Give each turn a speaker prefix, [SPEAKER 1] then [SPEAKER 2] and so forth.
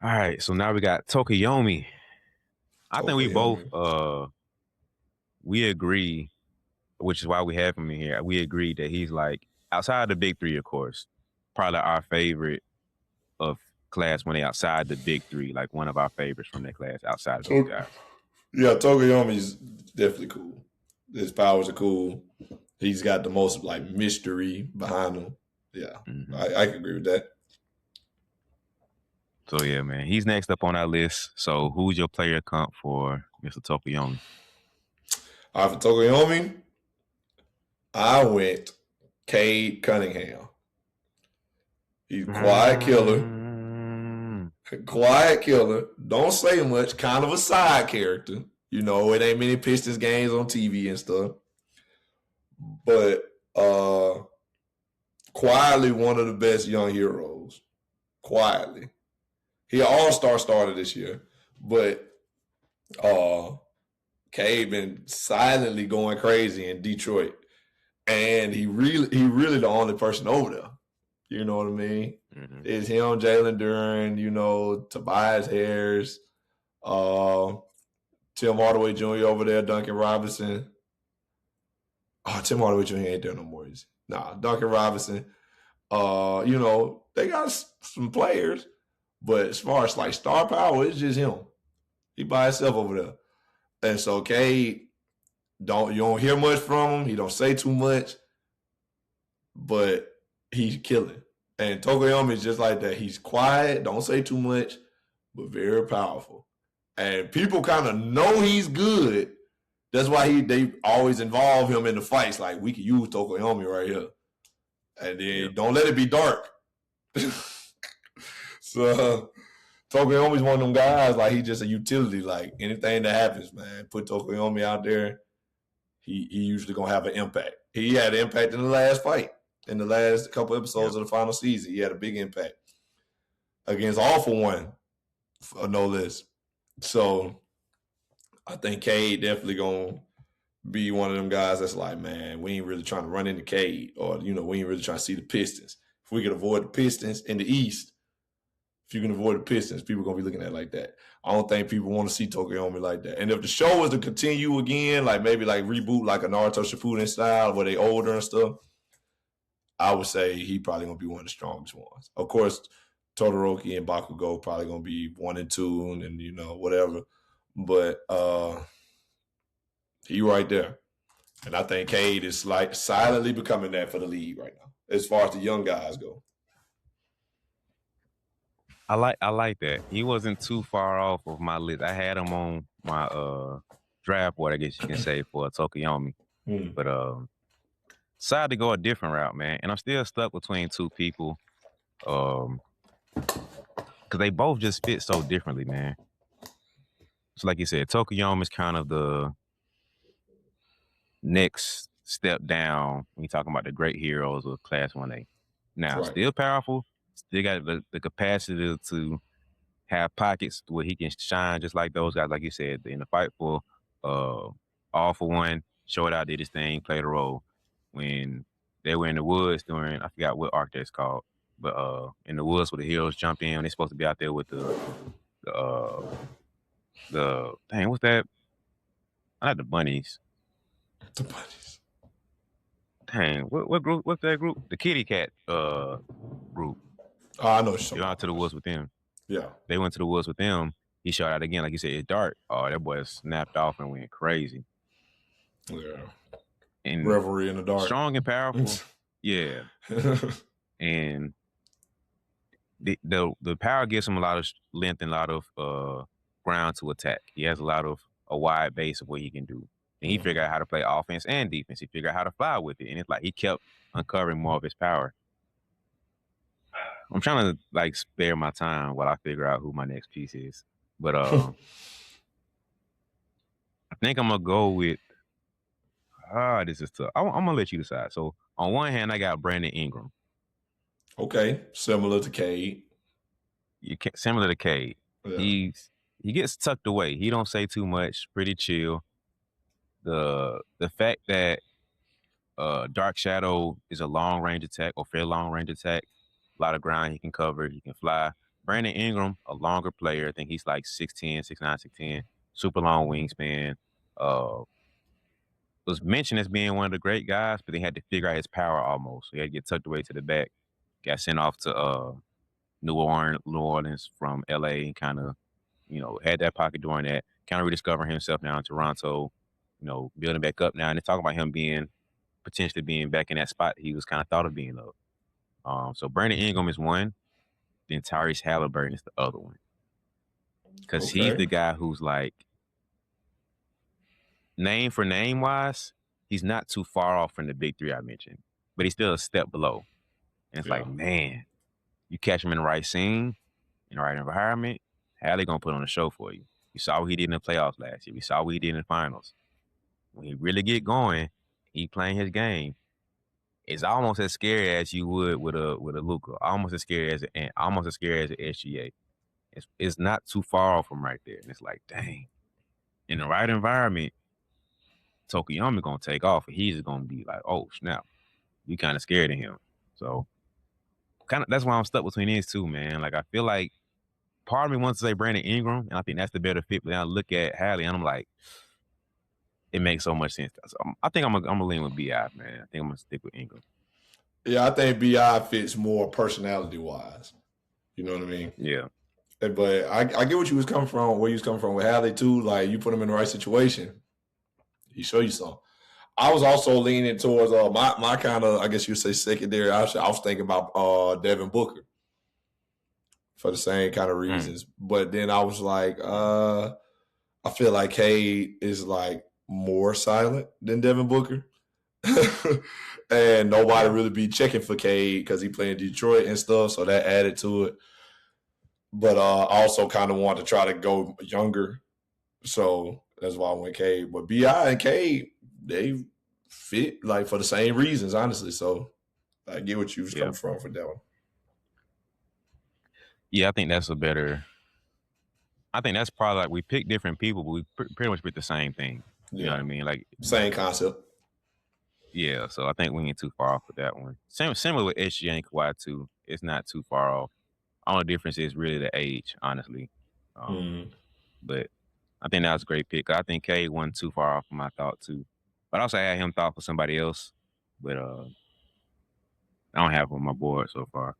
[SPEAKER 1] All right, so now we got Tokoyami. I think we both
[SPEAKER 2] Tokoyami.
[SPEAKER 1] we agree, which is why we have him in here. We agree that he's like outside the big three, of course, probably our favorite of class when they outside the big three, like one of our favorites from that class outside of those
[SPEAKER 2] To-
[SPEAKER 1] guys.
[SPEAKER 2] yeah, Tokoyami's definitely cool. His powers are cool. He's got the most like mystery behind him. Yeah,
[SPEAKER 1] Mm-hmm.
[SPEAKER 2] I can agree with that.
[SPEAKER 1] So yeah, man, he's next up on our list. So who's your player comp for Mr. Tokoyami?
[SPEAKER 2] All right, for Tokoyami, I went Cade Cunningham. He's quiet killer. Quiet killer. Don't say much. Kind of a side character. You know, it ain't many Pistons games on TV and stuff. But quietly one of the best young heroes. Quietly. He all-star starter this year. But Cade been silently going crazy in Detroit. And he really the only person over there. You know what I mean?
[SPEAKER 1] Mm-hmm.
[SPEAKER 2] It's him, Jalen Duren, you know, Tobias Harris, Tim Hardaway Jr. over there, Duncan Robinson. Oh, Tim Hardaway Jr. ain't there no more. Nah, Duncan Robinson. You know, they got some players, but as far as like star power, it's just him. He by himself over there. And so Cade, you don't hear much from him. He don't say too much, but he's killing. And Tokoyami is just like that. He's quiet, don't say too much, but very powerful. And people kind of know he's good. That's why they always involve him in the fights. Like, we can use Tokoyami right here. And then don't let it be dark. So Tokoyami's one of them guys, like, he's just a utility. Like, anything that happens, man, put Tokoyami out there, he usually going to have an impact. He had an impact in the last fight. In the last couple episodes of the final season, he had a big impact against All For One, no less. So I think Cade definitely gonna be one of them guys that's like, man, we ain't really trying to run into Cade, or we ain't really trying to see the Pistons. If we could avoid the Pistons in the East, if you can avoid the Pistons, people are gonna be looking at it like that. I don't think people want to see Tokoyami like that. And if the show was to continue again, like maybe like reboot like a Naruto Shippuden style where they older and stuff, I would say he probably gonna be one of the strongest ones. Of course, Todoroki and Bakugo probably gonna be 1 and 2, and whatever. But he right there, and I think Cade is like silently becoming that for the league right now, as far as the young guys go.
[SPEAKER 1] I like that. He wasn't too far off of my list. I had him on my draft board, I guess you can say, for Tokoyami. But decided to go a different route, man. And I'm still stuck between two people. Because they both just fit so differently, man. So like you said, Tokoyami is kind of the next step down when you're talking about the great heroes of Class 1A. Now,
[SPEAKER 2] Right.
[SPEAKER 1] still powerful, still got the capacity to have pockets where he can shine just like those guys, like you said, in the fight for All For One, showed out, did his thing, played a role. When they were in the woods during, I forgot what arc that's called, but in the woods where the heroes jump in, they're supposed to be out there with the dang, what's that? Not the bunnies.
[SPEAKER 2] The bunnies.
[SPEAKER 1] Dang, what group? What's that group? The Kitty Cat group.
[SPEAKER 2] Oh, I know.
[SPEAKER 1] You're out to the woods with them.
[SPEAKER 2] Yeah.
[SPEAKER 1] They went to the woods with them. He shot out again, like you said, it's dark. Oh, that boy snapped off and went crazy.
[SPEAKER 2] Yeah.
[SPEAKER 1] And
[SPEAKER 2] revelry in the dark.
[SPEAKER 1] Strong and powerful. Yeah. And the power gives him a lot of length and a lot of ground to attack. He has a wide base of what he can do. And he figured out how to play offense and defense. He figured out how to fly with it. And it's like he kept uncovering more of his power. I'm trying to like spare my time while I figure out who my next piece is. But I think I'm gonna go with this is tough. I'm gonna let you decide. So on one hand, I got Brandon Ingram.
[SPEAKER 2] Okay, similar to Cade.
[SPEAKER 1] Similar to Cade.
[SPEAKER 2] Yeah.
[SPEAKER 1] He gets tucked away. He don't say too much. Pretty chill. The fact that Dark Shadow is a long range attack or fair long range attack, a lot of ground he can cover. He can fly. Brandon Ingram, a longer player. I think he's like 6'10", 6'9", 6'10", super long wingspan. Was mentioned as being one of the great guys, but they had to figure out his power almost. So he had to get tucked away to the back. Got sent off to New Orleans from LA and kind of, had that pocket during that. Kind of rediscovering himself now in Toronto, building back up now. And they talk about him potentially being back in that spot he was kind of thought of being of. So Brandon Ingram is one. Then Tyrese Halliburton is the other one. Because he's the guy who's like, name for name wise, he's not too far off from the big three I mentioned, but he's still a step below. And it's like, man, you catch him in the right scene, in the right environment, Hallie gonna put on a show for you. You saw what he did in the playoffs last year. We saw what he did in the finals. When he really get going, he playing his game. It's almost as scary as you would with a Luka. Almost as scary as an SGA. It's not too far off from right there. And it's like, dang, in the right environment, Tokoyami gonna take off, and he's gonna be like, oh snap, you kind of scared of him. So that's why I'm stuck between these two, man. Like I feel like part of me wants to say Brandon Ingram, and I think that's the better fit. But then I look at Hallie, and I'm like, it makes so much sense. So I think I'm gonna lean with Bi, man. I think I'm gonna stick with Ingram.
[SPEAKER 2] Yeah, I think Bi fits more personality wise. You know what I mean?
[SPEAKER 1] Yeah.
[SPEAKER 2] But I get what you was coming from, where you was coming from with Hallie too. Like you put him in the right situation, he show you something. I was also leaning towards my kind of, I guess you would say, secondary. I was thinking about Devin Booker for the same kind of reasons. But then I was like, I feel like Cade is like more silent than Devin Booker. And nobody really be checking for Cade because he played in Detroit and stuff. So that added to it. But I also kind of want to try to go younger. So that's why I went Cade. But Bi and Cade, they fit like for the same reasons, honestly. So I get what you was coming from for that one.
[SPEAKER 1] Yeah, I think that's probably like we pick different people, but we pretty much pick the same thing. You know what I mean? Like
[SPEAKER 2] same concept.
[SPEAKER 1] Yeah, so I think we ain't too far off with that one. Similar with SGA and Kawhi too. It's not too far off. Only difference is really the age, honestly. But I think that was a great pick. I think Cade wasn't too far off from my thought too. But I also had him thought for somebody else. But I don't have him on my board so far.